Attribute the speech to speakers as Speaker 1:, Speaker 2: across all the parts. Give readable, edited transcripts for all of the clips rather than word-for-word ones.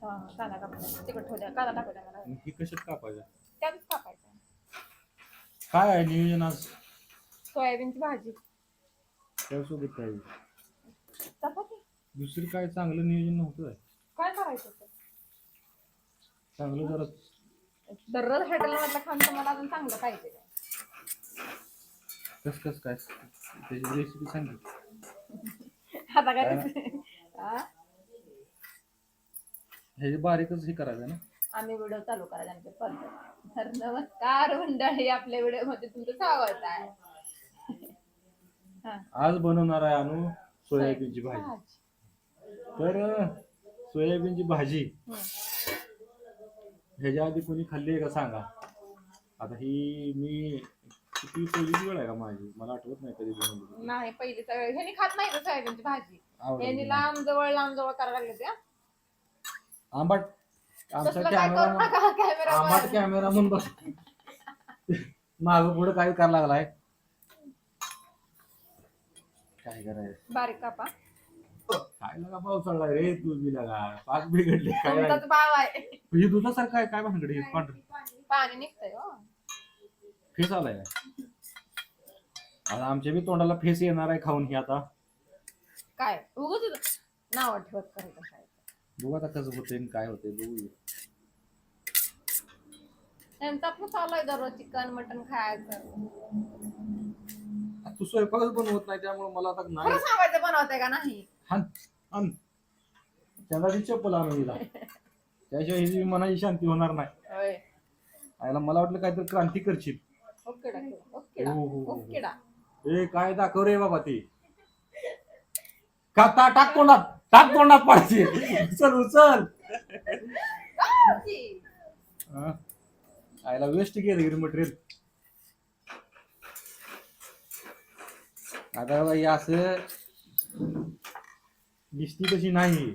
Speaker 1: कांदा कापायचा तिखट होऊ द्या कांदा टाकू द्या मला
Speaker 2: ही कशात कापायचं
Speaker 1: त्यातच कापायचा
Speaker 2: काय आहे नियोजन आज
Speaker 1: सोयाबीनची भाजी
Speaker 2: त्यासोबत काय
Speaker 1: चपाती
Speaker 2: दुसरं काय चांगलं नियोजन नव्हतं
Speaker 1: काय करायचं होतं
Speaker 2: चांगलं जरा
Speaker 1: दररोज हॉटेलमधलं खाऊन तुम्हाला अजून चांगलं पाहिजे
Speaker 2: कस काय त्याची रेसिपी सांग
Speaker 1: आता काय
Speaker 2: ह्याची बारीकच हे करायचं ना
Speaker 1: आम्ही व्हिडिओ चालू करायचा आमची पद्धत तर नमस्कार मंडळी आपल्या व्हिडिओ मध्ये तुमचं स्वागत आहे
Speaker 2: आज बनवणार आहे अनु सोयाबीनची भाजी तर सोयाबीनची भाजी ह्याच्या आधी कोणी खाल्ली आहे का सांगा आता ही मी किती पहिलीच वेळ आहे का माझी मला आठवत नाही कधी बनवली
Speaker 1: नाही पहिलीचा वेळ ह्यानी खात नाही का सोयाबीनची भाजी ह्यानी लांब जवळ करायला लागले त्या
Speaker 2: आंबाट आमचा आंबाट कॅमेरा म्हणून बस माग पुढे काय करायला लागलाय काय करायचं
Speaker 1: बारीक कापा
Speaker 2: काय लगा पाऊस चढलाय रे तू बी लगा पाच बिघडले काय
Speaker 1: भाव आहे
Speaker 2: हे दुधासारखं आहे काय भानगडी
Speaker 1: पाणी निघतंय हो
Speaker 2: फेस आलाय आता आमच्या बी तोंडाला फेस येणार आहे खाऊन हे आता
Speaker 1: काय उगाच नाव ठेवत करायचं
Speaker 2: बघू आता कसं होतंय काय होतंय बघू
Speaker 1: त्यांचा पण चालू आहे दररोज चिकन मटन खायचं
Speaker 2: तू स्वयंपाकच बनवत नाही त्यामुळे मला आता नाही
Speaker 1: सांगायचं बनवतंय का नाही
Speaker 2: त्याला ती चप्पल आणून दिला त्याशिवाय ही मनाची शांती होणार नाही आयला मला वाटलं काहीतरी क्रांती करशील ए काय दाखव रे बाबा ते का टाक तोंडात पाडची उचल उचल आयला वेस्ट गेलं मटेरियल आता बाई असं दिसती तशी नाही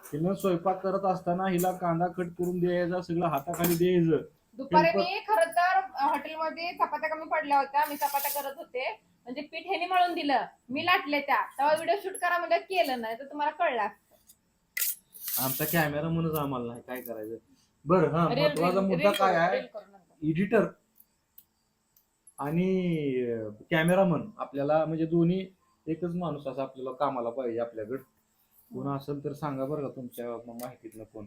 Speaker 2: हिला स्वयंपाक करत असताना हिला कांदा कट करून द्यायचा सगळं हाताखाली द्यायचं
Speaker 1: दुपारी मी खरं तर हॉटेलमध्ये चपात्या कमी पडल्या होत्या मी चपात्या करत होते म्हणजे पीठ ह्यानी मळून दिलं मी लाटले त्या तेव्हा व्हिडिओ शूट करा म्हणजे केलं नाही तर तुम्हाला कळलं
Speaker 2: आमचा कॅमेरा म्हणूनच आम्हाला नाही काय करायचं बरं हा महत्वाचा मुद्दा काय आहे एडिटर आणि कॅमेरामन आपल्याला म्हणजे दोन्ही एकच माणूस असा आपल्याला कामाला पाहिजे आपल्याकडे कोण असेल तर सांगा बरं का तुमच्या माहितीतलं कोण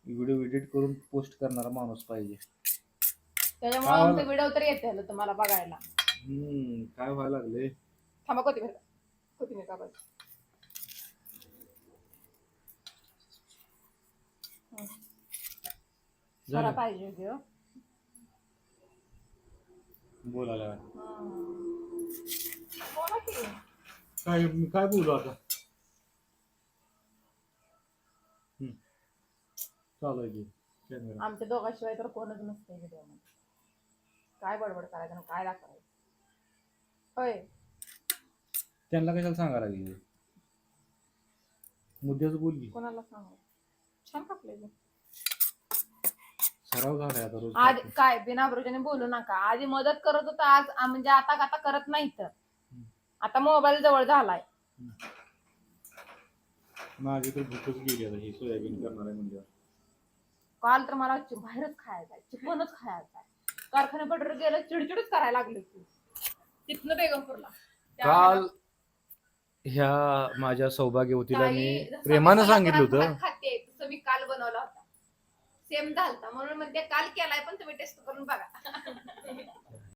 Speaker 2: व्हिडिओ एडिट करून पोस्ट करणारा माणूस पाहिजे
Speaker 1: त्याच्यामुळे आमचा व्हिडिओ तर येते तुम्हाला बघायला
Speaker 2: काय व्हायला लागले
Speaker 1: थांबा कोथिंबीर कापायची जरा पाहिजे होती
Speaker 2: बोलायला
Speaker 1: बोला की
Speaker 2: काय मी काय बोलू आता चालू आहे
Speaker 1: आमच्या दोघांशिवाय तर कोणच नसते व्हिडिओमध्ये काय बडबड करायचं काय दाखवायचं होय
Speaker 2: त्यांना कशाला सांगा लागली मुद्द्याच बोलली
Speaker 1: कोणाला सांगू छान कापले
Speaker 2: सराव झालाय आता रोज
Speaker 1: आज काय बिनाबरोजाने बोलू नका आधी मदत करत होता आज म्हणजे आता करत नाही तर आता मोबाईल जवळ झालाय
Speaker 2: माझी तर भूकच गेली आता ही सोयाबीन करणार आहे म्हणजे
Speaker 1: काल तर मला बाहेरच खायचा चिकनच खायचा कारखान्याकडे गेलं चिडचिडच करायला लागले तिथनं बेगमपूरला
Speaker 2: काल ह्या माझ्या सौभाग्यवतीला मी प्रेमानं सांगितलं होतं
Speaker 1: खाते तसं मी काल बनवला होता सेम झालता म्हणून म्हणजे काल केलाय पण तुम्ही टेस्ट करून बघा